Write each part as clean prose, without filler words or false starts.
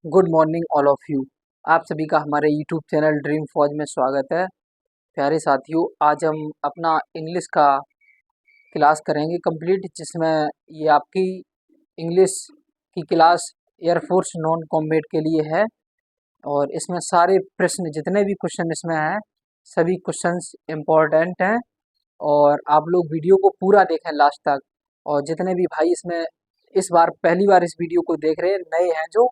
Good morning all of you. आप सभी का हमारे यूट्यूब चैनल ड्रीम फौज में स्वागत है। प्यारे साथियों, आज हम अपना इंग्लिश का क्लास करेंगे कंप्लीट, जिसमें ये आपकी इंग्लिश की क्लास एयरफोर्स नॉन कॉम्बैट के लिए है। और इसमें सारे प्रश्न, जितने भी क्वेश्चन इसमें हैं, सभी क्वेश्चंस इम्पोर्टेंट हैं। और आप लोग वीडियो को पूरा देखें लास्ट तक। और जितने भी भाई इसमें इस बार पहली बार इस वीडियो को देख रहे हैं, नए हैं जो,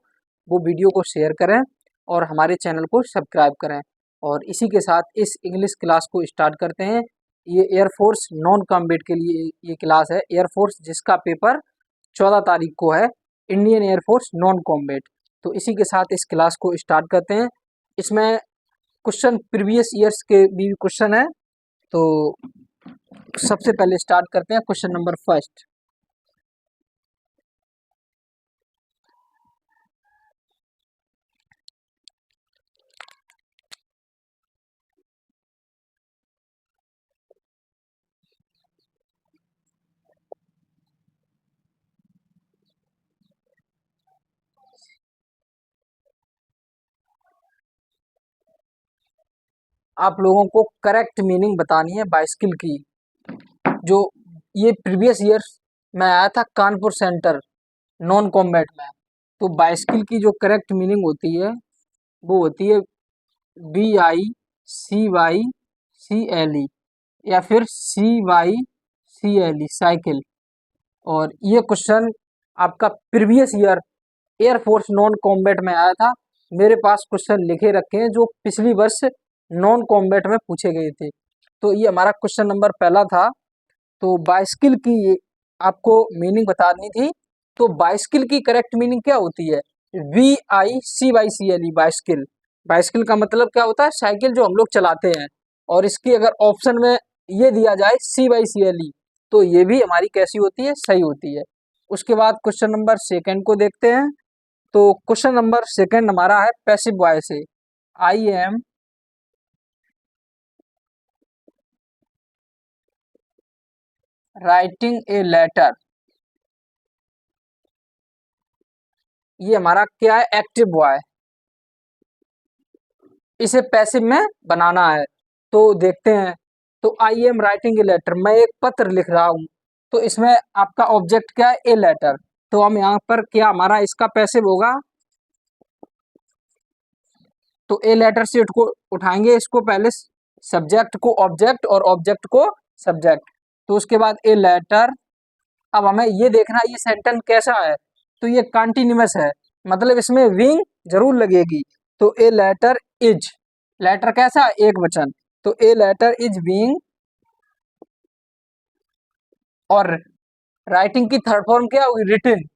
वो वीडियो को शेयर करें और हमारे चैनल को सब्सक्राइब करें। और इसी के साथ इस इंग्लिश क्लास को स्टार्ट करते हैं। ये एयरफोर्स नॉन कॉम्बैट के लिए ये क्लास है। एयरफोर्स जिसका पेपर 14 तारीख को है, इंडियन एयरफोर्स नॉन कॉम्बैट। तो इसी के साथ इस क्लास को स्टार्ट करते हैं। इसमें क्वेश्चन प्रीवियस ईयर्स के भी क्वेश्चन है। तो सबसे पहले स्टार्ट करते हैं क्वेश्चन नंबर फर्स्ट। आप लोगों को करेक्ट मीनिंग बतानी है बाइसिकल की। जो ये प्रीवियस ईयर में आया था कानपुर सेंटर नॉन कॉम्बैट में। तो बाइसिकल की जो करेक्ट मीनिंग होती है वो होती है BICYCLE या फिर CYCLE, साइकिल। और ये क्वेश्चन आपका previous year air force non combat में आया था। मेरे पास क्वेश्चन लिखे रखे हैं जो पिछली वर्ष नॉन कॉम्बैट में पूछे गए थे। तो ये हमारा क्वेश्चन नंबर पहला था। तो बाइसिकल की ये आपको मीनिंग बतानी थी। तो बाइसिकल की करेक्ट मीनिंग क्या होती है? BICYCLE, bicycle. बाइसिकल का मतलब क्या होता है? साइकिल जो हम लोग चलाते हैं। और इसकी अगर ऑप्शन में ये दिया जाए CYCLE, तो ये भी हमारी कैसी होती है? सही होती है। उसके बाद क्वेश्चन नंबर सेकंड को देखते हैं। तो क्वेश्चन नंबर सेकंड हमारा है पैसिव वॉइस से। I am writing a letter. ये हमारा क्या है? Active voice. इसे पैसिव में बनाना है। तो देखते हैं। तो I am writing a letter, मैं एक पत्र लिख रहा हूं। तो इसमें आपका ऑब्जेक्ट क्या है? A letter. तो हम यहाँ पर क्या हमारा इसका पैसिव होगा? तो ए लेटर से उठाएंगे इसको पहले, सब्जेक्ट को ऑब्जेक्ट और ऑब्जेक्ट को सब्जेक्ट। तो उसके बाद ए लेटर। अब हमें ये देखना है ये सेंटेंस कैसा है। तो ये कंटिन्यूअस है, मतलब इसमें विंग जरूर लगेगी। तो ए लेटर इज, लेटर कैसा है? एक वचन। तो ए लेटर इज बीइंग। और राइटिंग की थर्ड फॉर्म क्या होगी? रिटिन।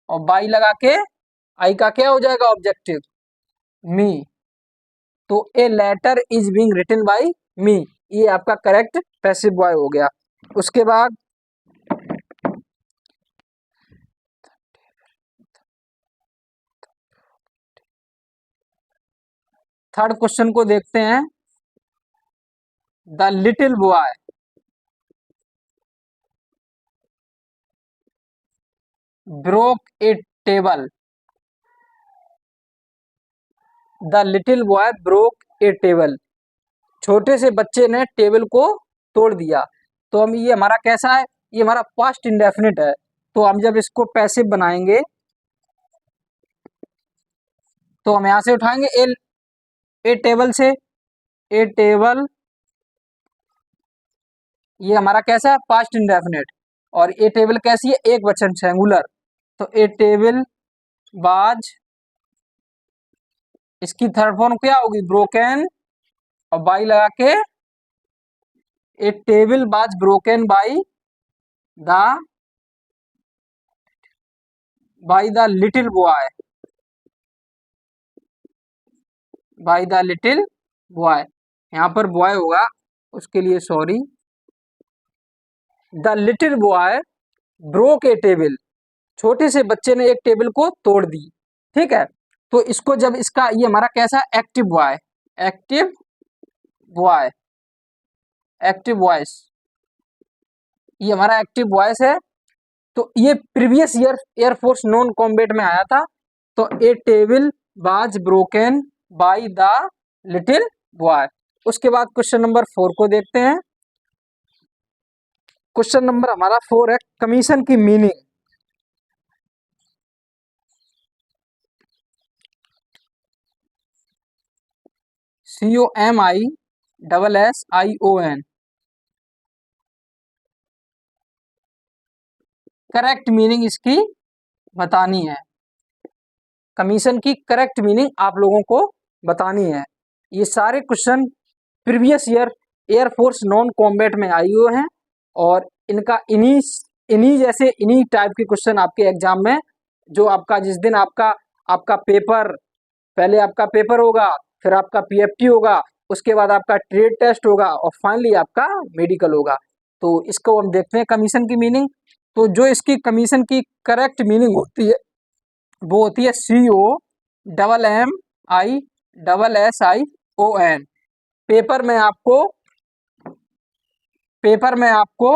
और बाई लगा के आई का क्या हो जाएगा? Objective, me. तो a letter is being written by me, ये आपका करेक्ट पैसिव बॉय हो गया। उसके बाद थर्ड क्वेश्चन को देखते हैं। The little boy broke A table. The little boy broke A table, छोटे से बच्चे ने टेबल को तोड़ दिया। तो हम ये हमारा कैसा है? ये हमारा पास्ट इंडेफिनिट है। तो हम जब इसको पैसिव बनाएंगे तो हम यहां से उठाएंगे ए टेबल से। ए टेबल, ये हमारा कैसा है? Past indefinite. और ए टेबल कैसी है? एक वचन, सिंगुलर। तो ए टेबल बाज, इसकी थर्ड फॉर्म क्या होगी? ब्रोकन। और बाई लगा के ए टेबल बाज broken the by the little boy, by the little boy. यहाँ पर बॉय होगा, उसके लिए sorry. The little boy broke A table, छोटे से बच्चे ने एक टेबल को तोड़ दी। ठीक है। तो इसको जब इसका ये हमारा कैसा? Active boy, active boy, active voice. ये हमारा एक्टिव वॉइस है। तो ये previous year air force non combat में आया था। तो a table was broken by the little boy. उसके बाद क्वेश्चन नंबर 4 को देखते हैं। क्वेश्चन नंबर हमारा 4 है कमीशन की मीनिंग। COMISSION करेक्ट मीनिंग इसकी बतानी है। कमीशन की करेक्ट मीनिंग आप लोगों को बतानी है। ये सारे question previous year air force non combat में आए हुए हैं और इनका इन्हीं टाइप के क्वेश्चन आपके एग्जाम में, जो आपका जिस दिन आपका आपका पेपर, पहले आपका पेपर होगा, फिर आपका PFT होगा, उसके बाद आपका ट्रेड टेस्ट होगा और फाइनली आपका मेडिकल होगा। तो इसको हम देखते हैं कमीशन की मीनिंग। तो जो इसकी कमीशन की करेक्ट मीनिंग होती है वो होती है COMMISSION। पेपर में आपको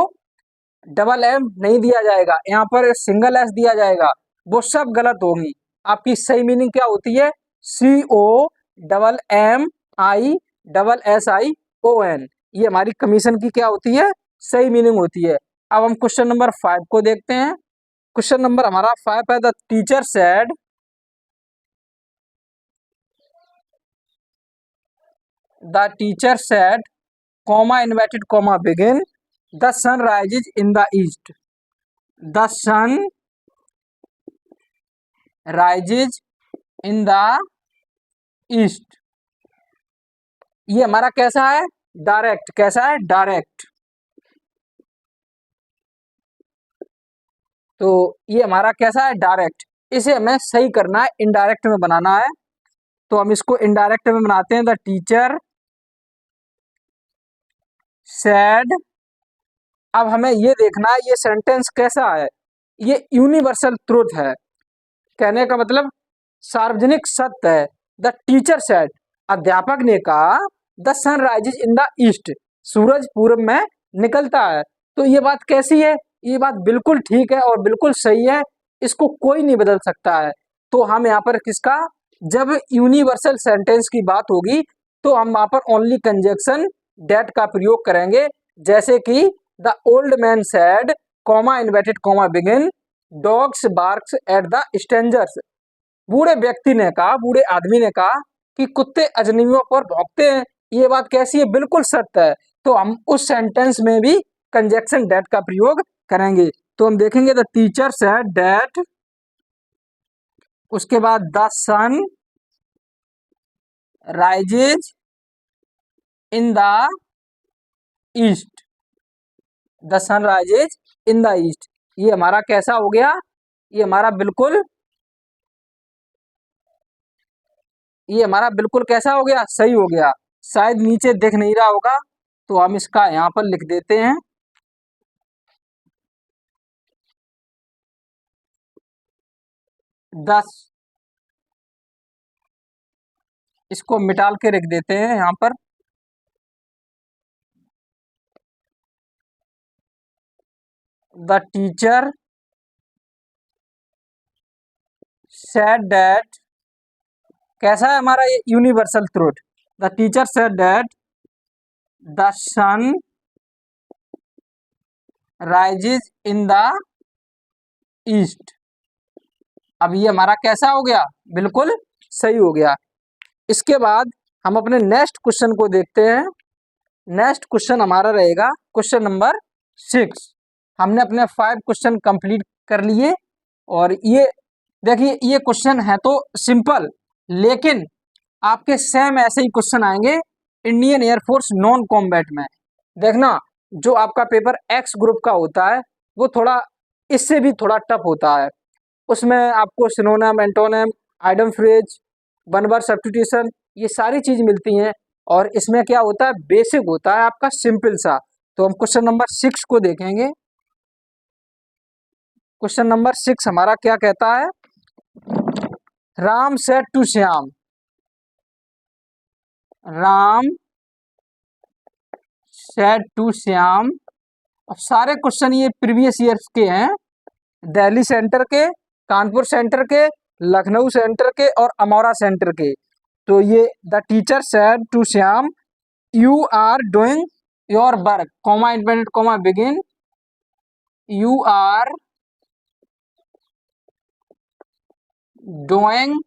डबल एम नहीं दिया जाएगा, यहाँ पर सिंगल एस दिया जाएगा, वो सब गलत होंगी। आपकी सही मीनिंग क्या होती है? COMMISSION। ये हमारी कमीशन की क्या होती है? सही मीनिंग होती है। अब हम क्वेश्चन नंबर 5 को देखते हैं। क्वेश्चन नंबर हमारा 5 है the teacher said comma inverted comma begin the sun rises in the east। the sun rises in the east। ये हमारा कैसा है? डायरेक्ट। कैसा है? डायरेक्ट। तो ये हमारा कैसा है? डायरेक्ट। इसे हमें सही करना है, इनडायरेक्ट में बनाना है। तो हम इसको इनडायरेक्ट में बनाते हैं। The teacher said. अब हमें ये देखना है ये सेंटेंस कैसा है। ये यूनिवर्सल ट्रुथ है, कहने का मतलब सार्वजनिक सत्य है। द टीचर सेड, अध्यापक ने कहा, the sun rises in the east, सूरज पूर्व में निकलता है। तो ये बात कैसी है? ये बात बिल्कुल ठीक है और बिल्कुल सही है, इसको कोई नहीं बदल सकता है। तो हम यहाँ पर किसका, जब यूनिवर्सल सेंटेंस की बात होगी तो हम वहां पर ओनली कंजक्शन डेट का प्रयोग करेंगे। जैसे कि the old man said comma inverted comma begin dogs barks at the strangers. बूढ़े व्यक्ति ने कहा, बूढ़े आदमी ने कहा कि कुत्ते अजनबियों पर भौंकते हैं। ये बात कैसी है? बिल्कुल सत्य है। तो हम उस सेंटेंस में भी कंजक्शन डेट का प्रयोग करेंगे। तो हम देखेंगे द टीचर सेड दैट, उसके बाद the sun rises in the east. The sun rises in the east. ये हमारा कैसा हो गया? ये हमारा बिल्कुल कैसा हो गया? सही हो गया। शायद नीचे दिख नहीं रहा होगा तो हम इसका यहाँ पर लिख देते हैं। 10 इसको मिटाल के रख देते हैं यहाँ पर। द टीचर सेड दैट, कैसा है हमारा ये? Universal truth. The teacher said that the sun rises in the east. अब ये हमारा कैसा हो गया? बिल्कुल सही हो गया। इसके बाद हम अपने नेक्स्ट क्वेश्चन को देखते हैं। नेक्स्ट क्वेश्चन हमारा रहेगा क्वेश्चन नंबर 6। हमने अपने 5 क्वेश्चन कंप्लीट कर लिए और ये देखिए ये क्वेश्चन है तो सिंपल, लेकिन आपके सेम ऐसे ही क्वेश्चन आएंगे इंडियन एयरफोर्स नॉन कॉम्बैट में। देखना, जो आपका पेपर एक्स ग्रुप का होता है वो थोड़ा इससे भी थोड़ा टफ होता है। उसमें आपको synonym, antonym, idem phrase, one word substitution, ये सारी चीज मिलती हैं। और इसमें क्या होता है? बेसिक होता है आपका सिंपल सा। तो हम क्वेश्चन नंबर 6 को देखेंगे। क्वेश्चन नंबर 6 हमारा क्या कहता है? Ram said to Shyam. Ram said to Shyam. अब सारे क्वेश्चन ये प्रीवियस ईयर्स के हैं। दिल्ली सेंटर के, कानपुर सेंटर के, लखनऊ सेंटर के और अमौरा सेंटर के। तो ये the teacher said to Shyam you are doing your work, comma independent comma begin, you are doing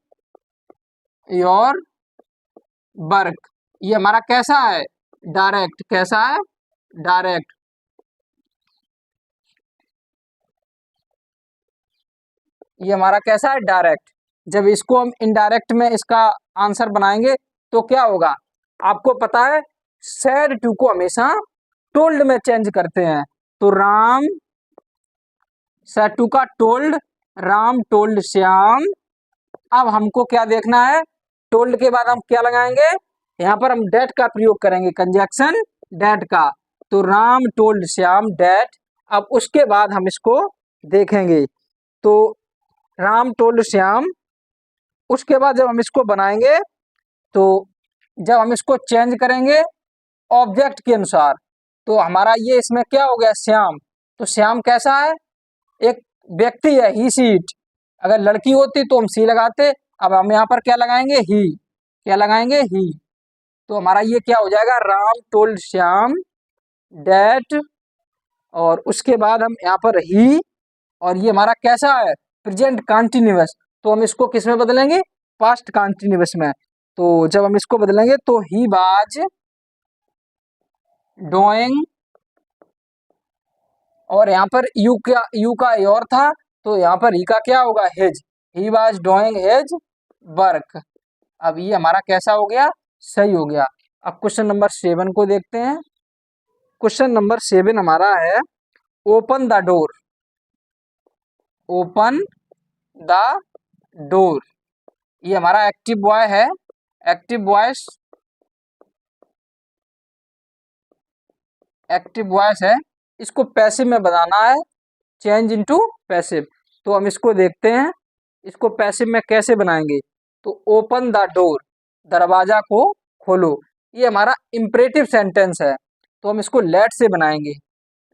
your work. ये हमारा कैसा है, डायरेक्ट। कैसा है, डायरेक्ट। ये हमारा कैसा है, डायरेक्ट। जब इसको हम इनडायरेक्ट में इसका आंसर बनाएंगे तो क्या होगा, आपको पता है सैड टू को हमेशा टोल्ड में चेंज करते हैं। तो राम, सैड टू का टोल्ड, राम टोल्ड श्याम। अब हमको क्या देखना है, टोल्ड के बाद हम क्या लगाएंगे, यहाँ पर हम डेट का प्रयोग करेंगे, कंजक्शन डेट का। तो राम टोल्ड श्याम डेट। अब उसके बाद हम इसको देखेंगे, तो राम टोल्ड श्याम। उसके बाद जब हम इसको बनाएंगे तो जब हम इसको चेंज करेंगे ऑब्जेक्ट के अनुसार, तो हमारा ये इसमें क्या हो गया, श्याम। तो श्याम कैसा है, एक व्यक्ति है, ही सीट। अगर लड़की होती तो हम सी लगाते, अब हम यहाँ पर क्या लगाएंगे, ही। क्या लगाएंगे, ही। तो हमारा ये क्या हो जाएगा, राम टोल्ड श्याम डेट। और उसके बाद हम यहाँ पर ही, और ये हमारा कैसा है, प्रेजेंट कंटिन्यूअस। तो हम इसको किस में बदलेंगे, पास्ट कंटिन्यूअस में। तो जब हम इसको बदलेंगे तो ही वाज डूइंग, और यहाँ पर यू का योर था, तो यहाँ पर ही का क्या होगा, his. He was doing his work. अब ये हमारा कैसा हो गया, सही हो गया। अब क्वेश्चन नंबर 7 को देखते हैं। क्वेश्चन नंबर 7 हमारा है, open the door. Open the door. ये हमारा एक्टिव बॉय है, एक्टिव वॉइस, एक्टिव वॉइस है। इसको पैसिव में बनाना है, चेंज इनटू पैसिव। तो हम इसको देखते हैं, इसको पैसिव में कैसे बनाएंगे। तो ओपन द डोर, दरवाजा को खोलो। ये हमारा इंपरेटिव सेंटेंस है, तो हम इसको लेट से बनाएंगे।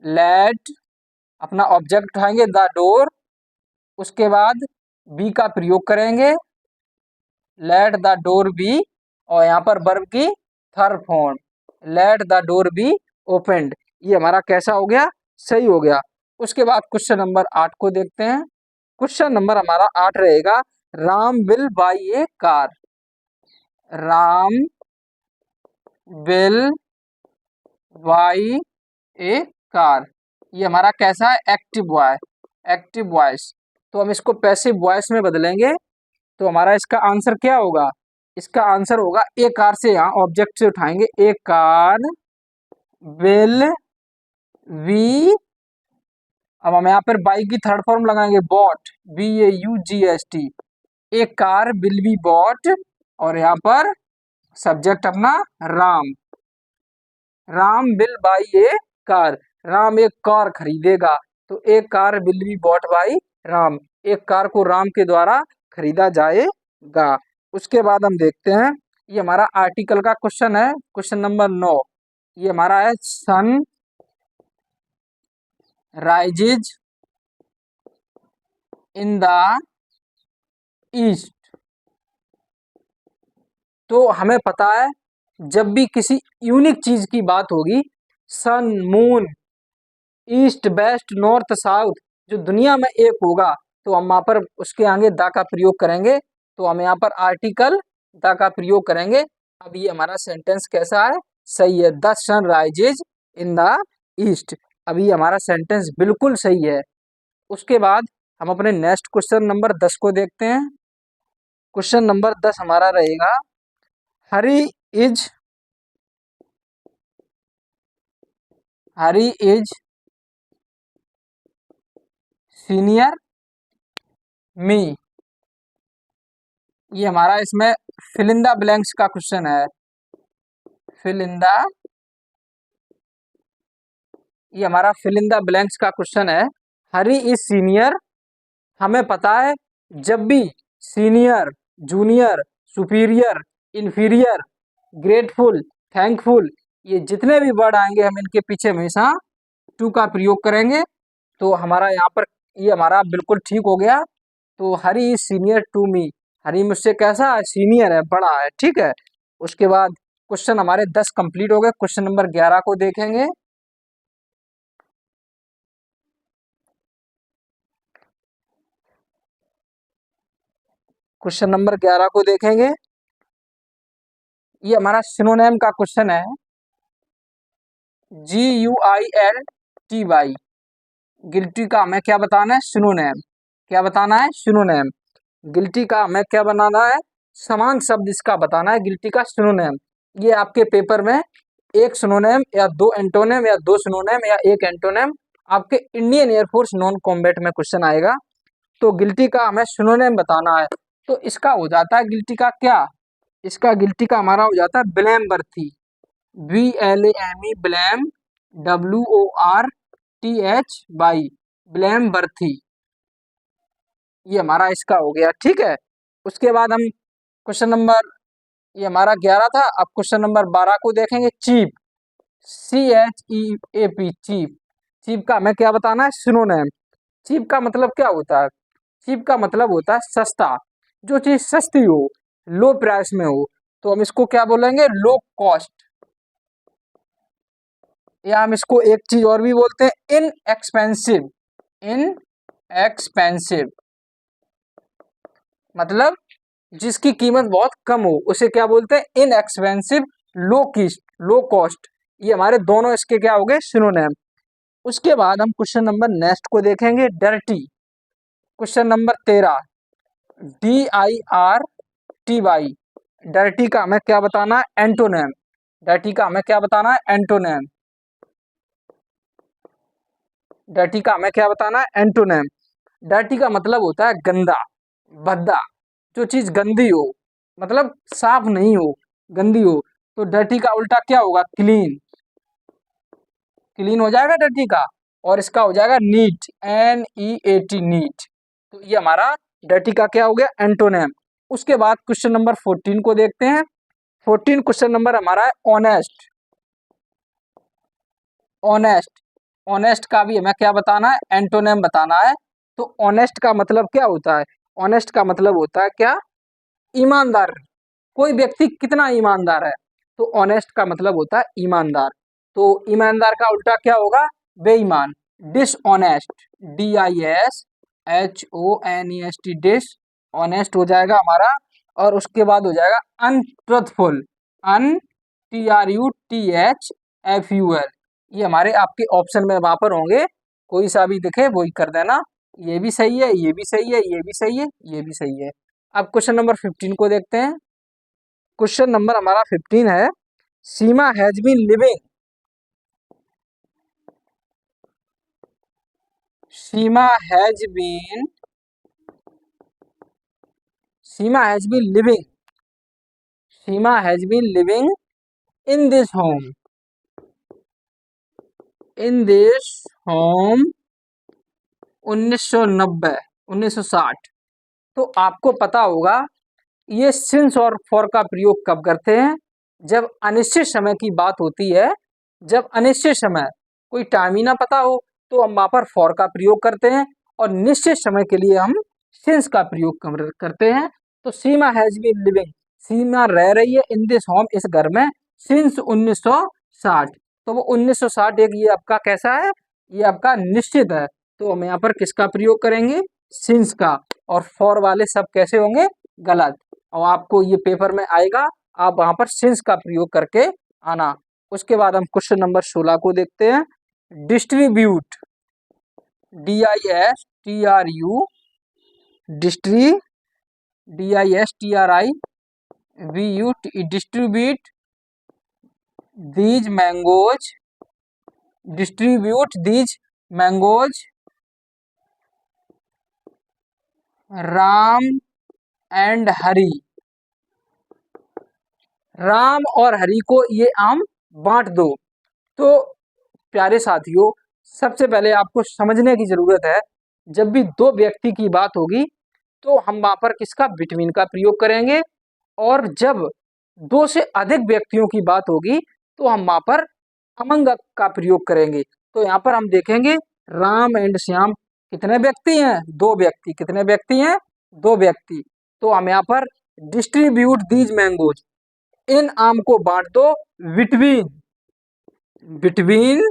लेट, अपना ऑब्जेक्ट उठाएंगे द डोर, उसके बाद बी का प्रयोग करेंगे, लेट द डोर बी, और यहाँ पर वर्ब की third form, let the door B opened. ये हमारा कैसा हो गया, सही हो गया। उसके बाद क्वेश्चन नंबर 8 को देखते हैं। क्वेश्चन नंबर हमारा 8 रहेगा, Ram will buy a car. Ram will buy a car. ये हमारा कैसा है, एक्टिव बॉय, एक्टिव वॉइस। तो हम इसको पैसिव वॉइस में बदलेंगे, तो हमारा इसका आंसर क्या होगा, इसका आंसर होगा ए कार से, यहाँ ऑब्जेक्ट से उठाएंगे, ए कार विल वी। अब हम यहाँ पर बाई की थर्ड फॉर्म लगाएंगे, bought, BAUGST। A car will be bought, और यहाँ पर सब्जेक्ट अपना Ram. Ram will buy a car, Ram एक कार खरीदेगा। तो एक car will be bought by Ram, एक कार को राम के द्वारा खरीदा जाएगा। उसके बाद हम देखते हैं, ये हमारा आर्टिकल का क्वेश्चन है, क्वेश्चन नंबर 9। ये हमारा है, sun rises in the east. तो हमें पता है जब भी किसी यूनिक चीज की बात होगी, sun, moon, east, west, north, south, जो दुनिया में एक होगा, तो हम वहाँ पर उसके आगे द का प्रयोग करेंगे। तो हम यहाँ पर आर्टिकल द का प्रयोग करेंगे। अब ये हमारा सेंटेंस कैसा है, सही है, the sun rises in the east. अभी हमारा सेंटेंस बिल्कुल सही है। उसके बाद हम अपने नेक्स्ट क्वेश्चन नंबर 10 को देखते हैं। क्वेश्चन नंबर 10 हमारा रहेगा, हरी इज, हरी इज सीनियर मी। ये हमारा इसमें फिल इन द ब्लैंक्स का क्वेश्चन है, फिल इन द, ये हमारा फिल इन द ब्लैंक्स का क्वेश्चन है। हरी इज सीनियर, हमें पता है जब भी senior, junior, superior, inferior, grateful, thankful, ये जितने भी वर्ड आएंगे हम इनके पीछे हमेशा टू का प्रयोग करेंगे। तो हमारा यहाँ पर ये हमारा बिल्कुल ठीक हो गया। तो हरी इज सीनियर टू मी, हरी मुझसे कैसा है, सीनियर है, बड़ा है, ठीक है। उसके बाद क्वेश्चन हमारे 10 कंप्लीट हो गए। क्वेश्चन नंबर 11 को देखेंगे। क्वेश्चन नंबर 11 को देखेंगे। ये हमारा सिनोनिम का क्वेश्चन है। GUILTY, गिल्टी का हमें क्या बताना है, सिनोनिम। क्या बताना है, सिनोनिम। गिल्टी का हमें क्या बनाना है, समान शब्द इसका बताना है, गिल्टी का सिनोनिम। ये आपके पेपर में एक सिनोनिम या दो एंटोनिम या दो सिनोनिम या एक एंटोनिम आपके इंडियन एयरफोर्स नॉन कॉम्बैट में क्वेश्चन आएगा। तो गिल्टी का हमें सिनोनिम बताना है। तो इसका हो जाता है गिल्टी का क्या, इसका गिल्टी का हमारा हो जाता है blameworthy, BLAME, blame, WORTH, blameworthy. ये हमारा इसका हो गया, ठीक है। उसके बाद हम क्वेश्चन नंबर, ये हमारा 11 था। अब क्वेश्चन नंबर 12 को देखेंगे। Cheap, CHEAP, cheap. चीप का हमें क्या बताना है, सिनोनिम। चीप का मतलब क्या होता है, चीप का मतलब होता है सस्ता, जो चीज सस्ती हो, लो प्राइस में हो, तो हम इसको क्या बोलेंगे, लो कॉस्ट। या हम इसको एक चीज और भी बोलते हैं, इन एक्सपेंसिव। इन एक्सपेंसिव मतलब जिसकी कीमत बहुत कम हो, उसे क्या बोलते हैं, इन एक्सपेंसिव, लो किस्ट, लो कॉस्ट। ये हमारे दोनों इसके क्या हो गए, सिनोनिम। उसके बाद हम क्वेश्चन नंबर नेक्स्ट को देखेंगे। Dirty, question number 13, DIRTY, dirty का हमें क्या बताना है, एंटोनिम। डर्टी का हमें क्या बताना है, एंटोनिम। डर्टी का हमें क्या बताना है, एंटोनिम। डर्टी का मतलब होता है गंदा, भद्दा, जो चीज गंदी हो, मतलब साफ नहीं हो, गंदी हो। तो डर्टी का उल्टा क्या होगा, क्लीन। क्लीन हो जाएगा डर्टी का। और इसका हो जाएगा नीट, NEAT, नीट। तो ये हमारा डर्टी का क्या हो गया, एंटोनिम। उसके बाद क्वेश्चन नंबर 14 को देखते हैं। 14 क्वेश्चन नंबर हमारा है ऑनेस्ट। ऑनेस्ट, ऑनेस्ट का भी हमें क्या बताना है, एंटोनिम बताना है। तो ऑनेस्ट का मतलब क्या होता है, ऑनेस्ट का मतलब होता है क्या, ईमानदार। कोई व्यक्ति कितना ईमानदार है, तो ऑनेस्ट का मतलब होता है ईमानदार। तो ईमानदार का उल्टा क्या होगा, बेईमान। डिसऑनेस्ट, DISHONEST, डिस ऑनेस्ट हो जाएगा हमारा। और उसके बाद हो जाएगा अनट्रुथफुल, UNTRUTHFUL। ये हमारे आपके ऑप्शन में वहां पर होंगे, कोई सा भी दिखे वही कर देना। ये भी सही है, ये भी सही है, ये भी सही है, ये भी सही है। अब क्वेश्चन नंबर 15 को देखते हैं। क्वेश्चन नंबर हमारा 15 है। Seema has been living, Seema has been, Seema has been living, Seema has been living in this home, in this home 1990, 1960। तो आपको पता होगा ये सिंस और फॉर का प्रयोग कब करते हैं, जब अनिश्चित समय की बात होती है। जब अनिश्चित समय, कोई टाइम ही ना पता हो, तो हम वहां पर फॉर का प्रयोग करते हैं। और निश्चित समय के लिए हम सिंस का प्रयोग करते हैं। तो सीमा हैज बीन लिविंग, सीमा रह रही है इन दिस होम, इस घर में, सिंस 1960। तो वो 1960 एक ये आपका कैसा है, ये आपका निश्चित है। तो हम यहाँ पर किसका प्रयोग करेंगे, सिंस का। और फॉर वाले सब कैसे होंगे, गलत। और आपको ये पेपर में आएगा, आप वहां पर सिंस का प्रयोग करके आना। उसके बाद हम क्वेश्चन नंबर 16 को देखते हैं। Distribute, DISTRU, distri, DISTRIBUT, distribute these mangoes, distribute these mangoes Ram and Hari, Ram और हरी को ये आम बांट दो। तो प्यारे साथियों, सबसे पहले आपको समझने की जरूरत है, जब भी दो व्यक्ति की बात होगी तो हम वहां पर किसका, बिटवीन का प्रयोग करेंगे। और जब दो से अधिक व्यक्तियों की बात होगी तो हम वहां पर अमंग का प्रयोग करेंगे। तो यहाँ पर हम देखेंगे राम एंड श्याम, कितने व्यक्ति हैं? 2 व्यक्ति। कितने व्यक्ति हैं? 2 व्यक्ति। तो हम यहाँ पर डिस्ट्रीब्यूट दीज मैंगोज, इन आम को बांट दो between, between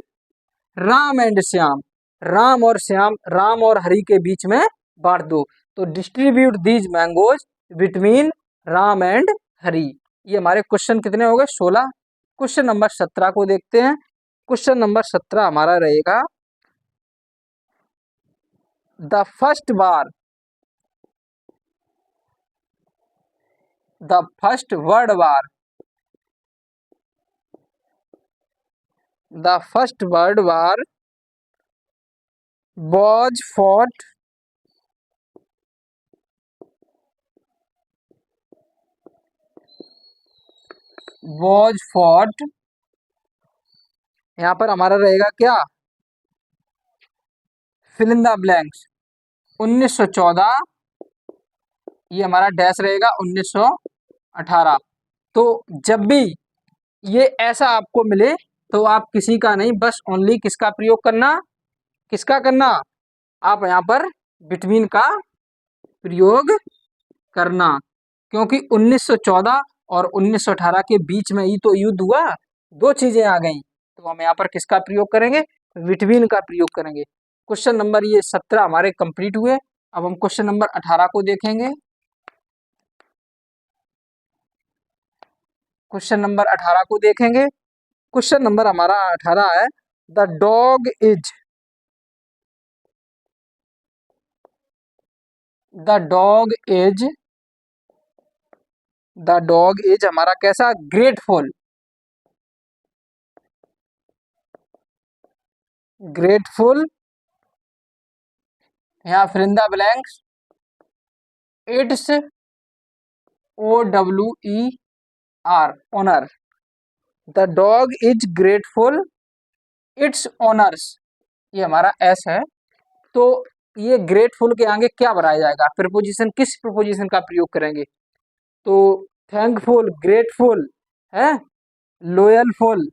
Ram and Shyam, Ram और श्याम, राम और हरि के बीच में बांट दो। तो distribute these mangoes between Ram and Hari. ये हमारे क्वेश्चन कितने हो गए? 16। क्वेश्चन नंबर 17 को देखते हैं। क्वेश्चन नंबर 17 हमारा रहेगा, the first bar, the first word war, the first world war was fought, was fought, यहाँ पर हमारा रहेगा क्या? Fill in the blanks. 1914, ये हमारा डैश रहेगा 1918। तो जब भी ये ऐसा आपको मिले तो आप किसी का नहीं, बस ओनली किसका प्रयोग करना? किसका करना? आप यहाँ पर बिटवीन का प्रयोग करना, क्योंकि 1914 और 1918 के बीच में ही तो युद्ध हुआ, 2 चीजें आ गई। तो हम यहाँ पर किसका प्रयोग करेंगे? बिटवीन का प्रयोग करेंगे। क्वेश्चन नंबर ये 17 हमारे कंप्लीट हुए। अब हम क्वेश्चन नंबर 18 को देखेंगे। क्वेश्चन नंबर 18 को देखेंगे। क्वेश्चन नंबर हमारा 18 है, the dog is, the dog is, the dog is हमारा कैसा? ग्रेटफुल, ग्रेटफुल, यहाँ fill in the blanks, its OWER, owner, the dog is grateful its owners, ये हमारा एस है। तो ये ग्रेटफुल के आगे क्या बनाया जाएगा? प्रीपोजिशन, किस प्रीपोजिशन का प्रयोग करेंगे? तो थैंकफुल, ग्रेटफुल है, लोयलफुल,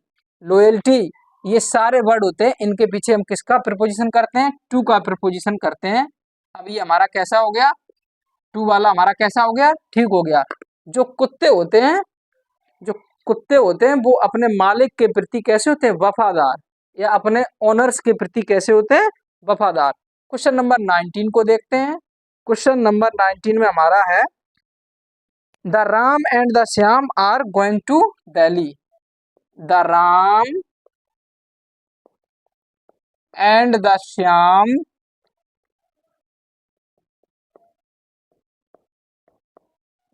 लोयल्टी, ये सारे वर्ड होते हैं, इनके पीछे हम किसका प्रीपोजिशन करते हैं? टू का प्रीपोजिशन करते हैं। अब ये हमारा कैसा हो गया? टू वाला हमारा कैसा हो गया? ठीक हो गया। जो कुत्ते होते हैं, जो कुत्ते होते हैं वो अपने मालिक के प्रति कैसे होते हैं? वफादार, या अपने ओनर्स के प्रति कैसे होते हैं? वफादार। क्वेश्चन नंबर 19 को देखते हैं। क्वेश्चन नंबर 19 में हमारा है, the Ram and the Shyam are going to Delhi, the Ram and the Shyam,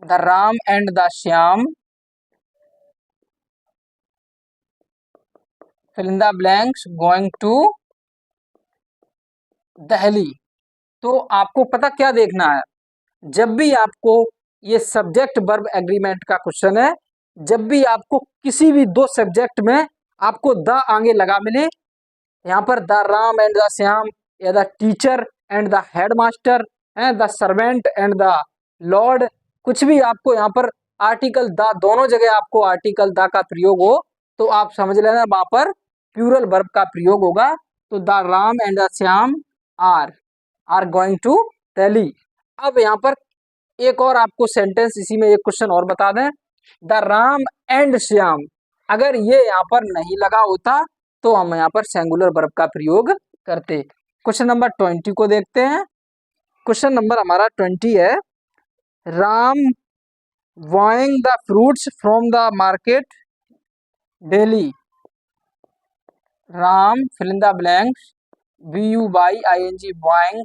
the Ram and the Shyam fill in the blanks going to Delhi. तो आपको पता क्या देखना है? जब भी आपको ये सब्जेक्ट वर्ब एग्रीमेंट का क्वेश्चन है, जब भी आपको किसी भी 2 सब्जेक्ट में आपको द आगे लगा मिले, यहाँ पर the Ram and the Shyam, या the teacher and the headmaster, the servant and the lord, कुछ भी आपको यहाँ पर आर्टिकल द, दोनों जगह आपको आर्टिकल द का प्रयोग हो, तो आप समझ लेना वहां पर प्लूरल वर्ब का प्रयोग होगा। तो the Ram and the Shyam are going to Delhi. अब यहाँ पर एक और आपको सेंटेंस, इसी में एक क्वेश्चन और बता दें, द राम एंड श्याम, अगर ये यहाँ पर नहीं लगा होता तो हम यहाँ पर सिंगुलर वर्ब का प्रयोग करते। क्वेश्चन नंबर 20 को देखते हैं। क्वेश्चन नंबर हमारा 20 है, Ram buying the fruits from the market daily, Ram fill in the blanks, BUYING, buying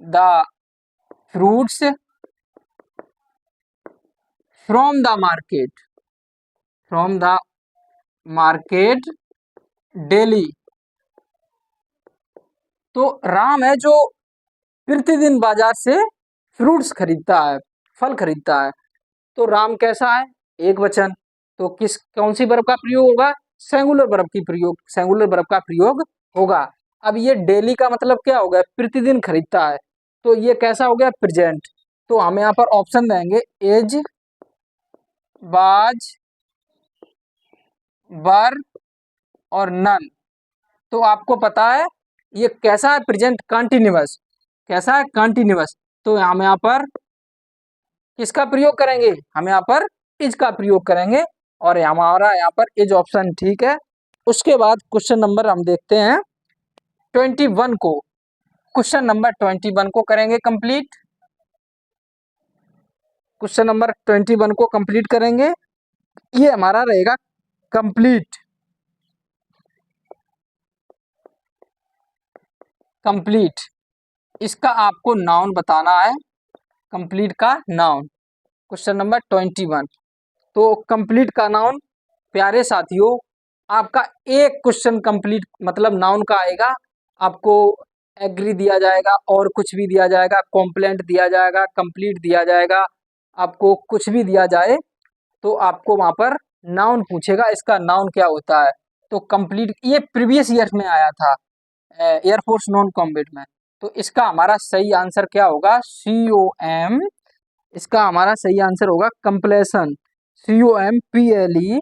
the fruits from the market, from the market daily। तो राम है जो प्रतिदिन बाजार से फ्रूट्स खरीदता है, फल खरीदता है। तो राम कैसा है? एक वचन। तो किस, कौन सी वर्ब का प्रयोग होगा? सिंगुलर वर्ब की प्रयोग, सिंगुलर वर्ब का प्रयोग होगा। अब ये डेली का मतलब क्या हो गया? प्रतिदिन खरीदता है। तो ये कैसा हो गया? प्रेजेंट। तो हम यहाँ पर ऑप्शन देंगे एज, बाज, वर और नन। तो आपको पता है ये कैसा है? Present continuous. कैसा है, कंटिन्यूअस। तो हम यहाँ पर किसका प्रयोग करेंगे, हम यहाँ पर इज का प्रयोग करेंगे और हमारा यहाँ पर इज ऑप्शन ठीक है। उसके बाद क्वेश्चन नंबर हम देखते हैं 21 को। क्वेश्चन नंबर 21 को करेंगे कंप्लीट। क्वेश्चन नंबर 21 को कंप्लीट करेंगे। ये हमारा रहेगा कंप्लीट। कंप्लीट इसका आपको नाउन बताना है, कंप्लीट का नाउन। Question number 21। तो कंप्लीट का नाउन प्यारे साथियों, आपका एक क्वेश्चन कंप्लीट मतलब नाउन का आएगा। आपको एग्री दिया जाएगा और कुछ भी दिया जाएगा, कॉम्प्लेंट दिया जाएगा, कंप्लीट दिया जाएगा, आपको कुछ भी दिया जाए तो आपको वहां पर नाउन पूछेगा, इसका नाउन क्या होता है। तो कंप्लीट ये प्रीवियस ईयर में आया था, एयरफोर्स नॉन कॉम्बैट में। तो इसका हमारा सही आंसर क्या होगा, COM। इसका हमारा सही आंसर होगा कंप्लेशन, COMPLETION,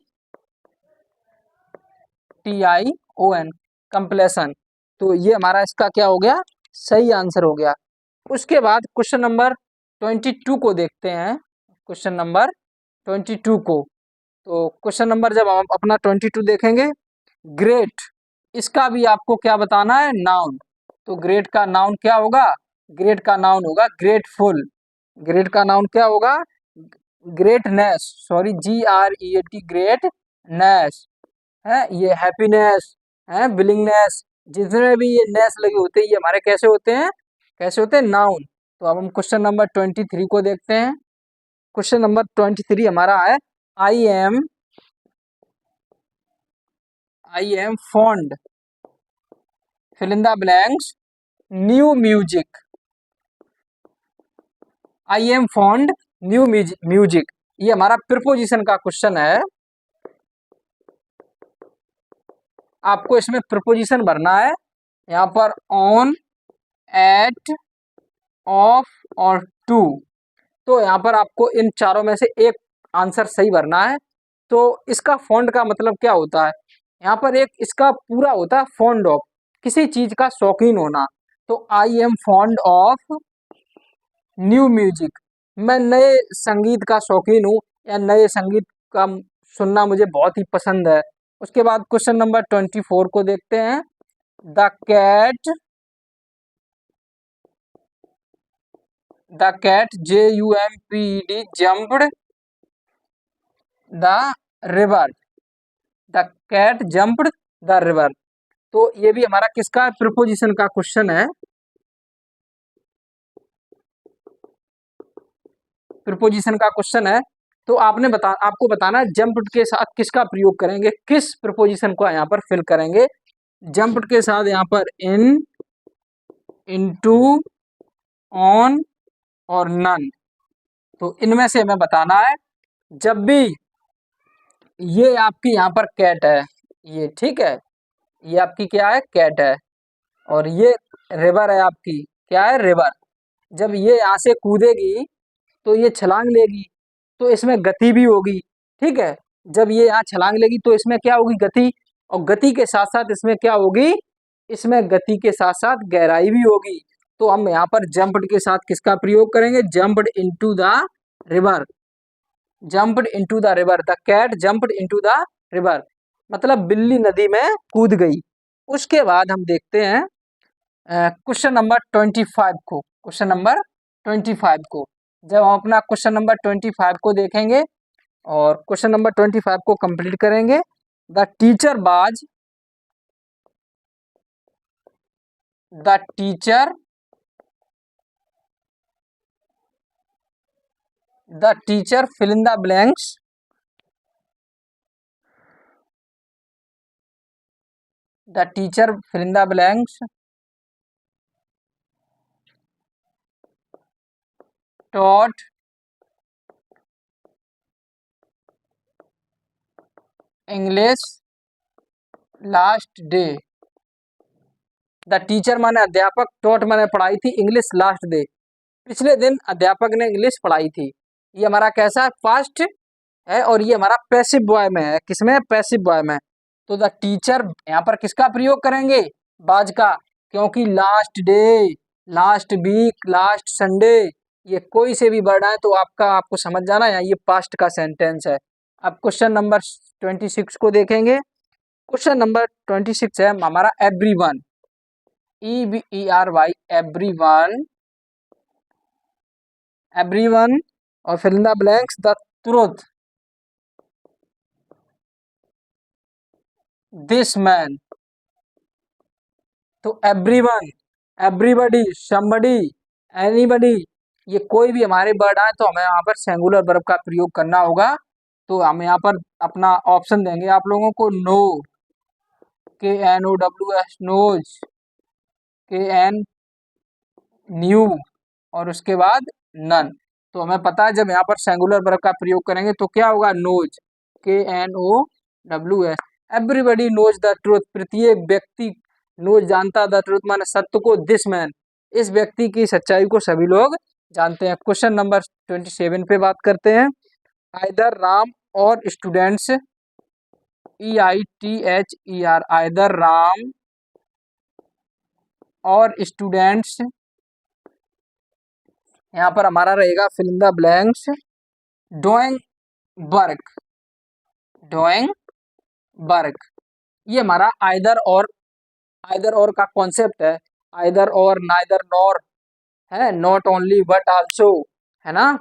कंप्लेशन। तो ये हमारा इसका क्या हो गया, सही आंसर हो गया। उसके बाद क्वेश्चन नंबर 22 को देखते हैं। क्वेश्चन नंबर 22 को, तो क्वेश्चन नंबर जब हम अपना 22 देखेंगे, ग्रेट, इसका भी आपको क्या बताना है, नाउन। तो ग्रेट का नाउन क्या होगा, ग्रेट का नाउन होगा ग्रेटफुल। ग्रेट का नाउन क्या होगा, ग्रेटनेस, सॉरी GREAT, ग्रेटनेस है, ये हैप्पीनेस है, विलिंगनेस, जितने भी ये नेस लगे होते हैं ये हमारे कैसे होते हैं, कैसे होते हैं, नाउन। तो अब हम क्वेश्चन नंबर 23 को देखते हैं। क्वेश्चन नंबर 23 हमारा है, I am fond, fill in the blanks, new music. I am fond new music, ये हमारा प्रिपोजिशन का क्वेश्चन है। आपको इसमें प्रिपोजिशन भरना है, यहाँ पर ऑन, एट, ऑफ और टू। तो यहाँ पर आपको इन चारों में से एक आंसर सही भरना है। तो इसका फॉन्ड का मतलब क्या होता है, यहाँ पर एक इसका पूरा होता है फॉन्ड ऑफ, किसी चीज का शौकीन होना। तो I am fond of new music, मैं नए संगीत का शौकीन हूँ या नए संगीत का सुनना मुझे बहुत ही पसंद है। उसके बाद क्वेश्चन नंबर 24 को देखते हैं। The cat, JUMPED jumped the river, the cat jumped the river. तो ये भी हमारा किसका प्रिपोजिशन का क्वेश्चन है, प्रिपोजिशन का क्वेश्चन है। तो आपको बताना है जम्प्ड के साथ किसका प्रयोग करेंगे, किस प्रिपोजिशन को यहाँ पर फिल करेंगे। जम्प्ड के साथ यहाँ पर इन, इनटू, ऑन और नन। तो इनमें से हमें बताना है, जब भी ये आपकी यहाँ पर कैट है, ये ठीक है, ये आपकी क्या है, कैट है, और ये रिवर है आपकी, क्या है, रिवर। जब ये यहाँ से कूदेगी तो ये छलांग लेगी, तो इसमें गति भी होगी, ठीक है। जब ये यहाँ छलांग लेगी तो इसमें क्या होगी, गति, और गति के साथ साथ इसमें क्या होगी, इसमें गति के साथ साथ गहराई भी होगी। तो हम यहाँ पर जंप्ड के साथ किसका प्रयोग करेंगे, jumped into the river, jumped into the river, the cat jumped into the river, मतलब बिल्ली नदी में कूद गई। उसके बाद हम देखते हैं क्वेश्चन नंबर 25 को। क्वेश्चन नंबर 25 को जब हम अपना क्वेश्चन नंबर 25 को देखेंगे और क्वेश्चन नंबर 25 को कंप्लीट करेंगे। The teacher was, the teacher, the teacher fill in the blanks, the teacher fill in the blanks taught English last day. The teacher माने अध्यापक, टॉट माने पढ़ाई थी, इंग्लिश लास्ट डे, पिछले दिन अध्यापक ने इंग्लिश पढ़ाई थी। ये हमारा कैसा है, पास्ट है, और ये हमारा पैसिव बॉय में है, किसमें, पैसिव बॉय में। तो द टीचर यहाँ पर किसका प्रयोग करेंगे, बाज का, क्योंकि last day, last week, last Sunday, ये कोई से भी वर्ड आए तो आपको समझ जाना है ये पास्ट का सेंटेंस है। अब क्वेश्चन नंबर 26 को देखेंगे। क्वेश्चन नंबर 26 है हमारा एवरीवन, EVERY, एवरीवन, एवरीवन, और fill in the blanks the truth, this man. तो एवरीवन, एवरीबडी, समबडी, एनीबडी, ये कोई भी हमारे वर्ड आए तो हमें यहाँ पर सिंगुलर वर्ब का प्रयोग करना होगा। तो हम यहाँ पर अपना ऑप्शन देंगे आप लोगों को, know, KNOWS, knows, KN, new, और उसके बाद नन। तो हमें पता है जब यहाँ पर सिंगुलर वर्ब का प्रयोग करेंगे तो क्या होगा, knows, KNOWS, everybody knows the truth, प्रत्येक व्यक्ति, नोज जानता, द ट्रुथ माने सत्य को, दिस मैन, इस व्यक्ति की सच्चाई को सभी लोग जानते हैं। क्वेश्चन नंबर 27 पे बात करते हैं। आइदर राम और स्टूडेंट्स, EITHER, आइदर राम और स्टूडेंट्स, यहाँ पर हमारा रहेगा fill in the blanks, doing work, doing work. ये हमारा आइदर और का कॉन्सेप्ट है। आइदर और, नाइदर नॉर है, नॉट ओनली बट आल्सो, है ना।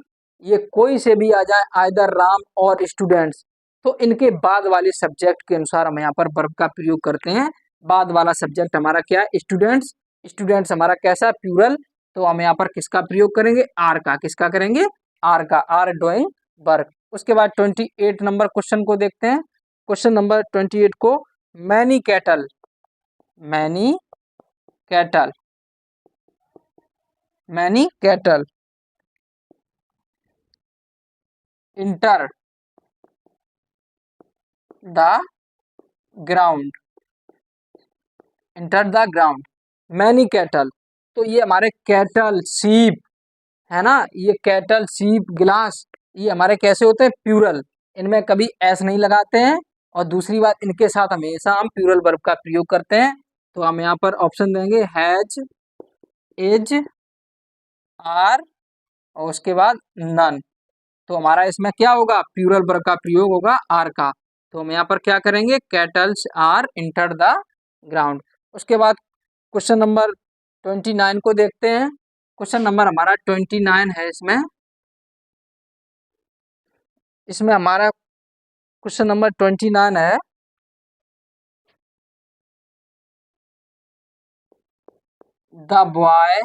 ये कोई से भी आ जाए, आइदर राम और स्टूडेंट्स, तो इनके बाद वाले सब्जेक्ट के अनुसार हम यहाँ पर वर्ब का प्रयोग करते हैं। बाद वाला सब्जेक्ट हमारा क्या है, स्टूडेंट्स। स्टूडेंट्स हमारा कैसा, प्लूरल, तो हम यहाँ पर किसका प्रयोग करेंगे, आर का। किसका करेंगे, आर का, आर डूइंग वर्क। उसके बाद 28 नंबर क्वेश्चन को देखते हैं। क्वेश्चन नंबर 28 को, many cattle, many cattle, many cattle inter the ground, inter the ground, many cattle. तो ये हमारे कैटल, सीप, है ना, ये कैटल, सीप, गिलास, ये हमारे कैसे होते हैं, प्लूरल, इनमें कभी एस नहीं लगाते हैं। और दूसरी बात, इनके साथ हमेशा हम प्लूरल वर्ब का प्रयोग करते हैं। तो हम यहाँ पर ऑप्शन देंगे, हैज, इज, आर, और उसके बाद नन। तो हमारा इसमें क्या होगा, प्लूरल वर्ब का प्रयोग होगा आर का। तो हम यहाँ पर क्या करेंगे, cattles are enter the ground. उसके बाद क्वेश्चन नंबर 29 को देखते हैं। क्वेश्चन नंबर हमारा 29 है। इसमें इसमें हमारा क्वेश्चन नंबर 29 है, the boy,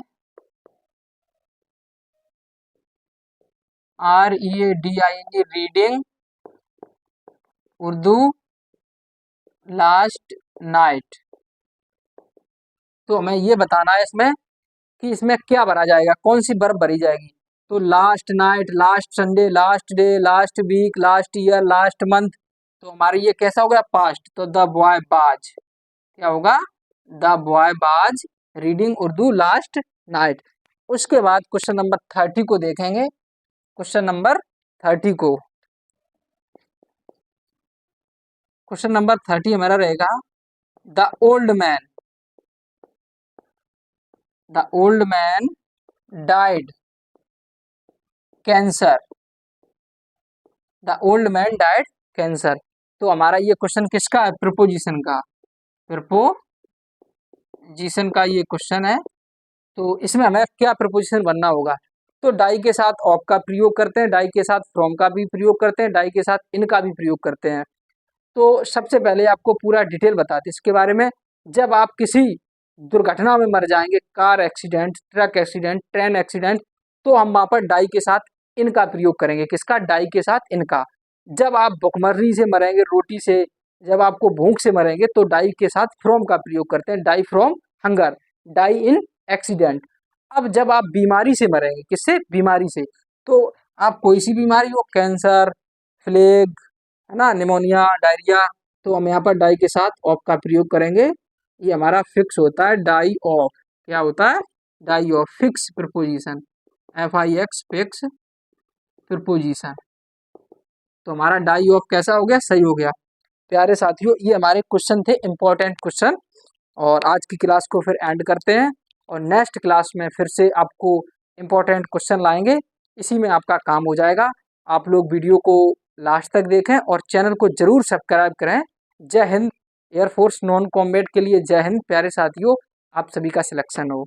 READING, reading Urdu last night. तो हमें ये बताना है इसमें कि इसमें क्या भरा जाएगा, कौन सी वर्ब भरी जाएगी। तो last night, last Sunday, last day, last week, last year, last month, तो हमारी ये कैसा हो गया, पास्ट। तो द बॉय बाज, क्या होगा, द बॉय बाज रीडिंग उर्दू लास्ट नाइट। उसके बाद क्वेश्चन नंबर 30 को देखेंगे। क्वेश्चन नंबर 30 को, क्वेश्चन नंबर 30 हमारा रहेगा, the old man, the old man died cancer, the old man died cancer. तो हमारा ये क्वेश्चन किसका है, प्रीपोजिशन का, प्रीपोजिशन का ये क्वेश्चन है। तो इसमें हमें क्या प्रीपोजिशन बनना होगा, तो डाई के साथ ऑफ का प्रयोग करते हैं, डाई के साथ फ्रॉम का भी प्रयोग करते हैं, डाई के साथ इन का भी प्रयोग करते हैं। तो सबसे पहले आपको पूरा डिटेल बताते हैं इसके बारे में। जब आप किसी दुर्घटना में मर जाएंगे, car accident, truck accident, train accident, तो हम वहाँ पर डाई के साथ इनका प्रयोग करेंगे। किसका, डाई के साथ इनका। जब आप भुखमरी से मरेंगे, रोटी से, जब आपको भूख से मरेंगे, तो डाई के साथ फ्रॉम का प्रयोग करते हैं, die from hunger, die in accident. अब जब आप बीमारी से मरेंगे, किससे, बीमारी से, तो आप कोई सी बीमारी हो, कैंसर, प्लेग, है ना, निमोनिया, डायरिया, तो हम यहाँ पर डाई के साथ ऑफ का प्रयोग करेंगे। ये हमारा फिक्स होता है, डाई ऑफ, क्या होता है, die of, fix preposition, FIX, fix preposition. तो हमारा डाई ऑफ कैसा हो गया, सही हो गया। प्यारे साथियों, ये हमारे क्वेश्चन थे, इंपॉर्टेंट क्वेश्चन। और आज की क्लास को फिर एंड करते हैं। और नेक्स्ट क्लास में फिर से आपको इम्पोर्टेंट क्वेश्चन लाएंगे। इसी में आपका काम हो जाएगा। आप लोग वीडियो को लास्ट तक देखें और चैनल को जरूर सब्सक्राइब करें। जय हिंद। एयरफोर्स नॉन कॉम्बैट के लिए जय हिंद। प्यारे साथियों, आप सभी का सिलेक्शन हो।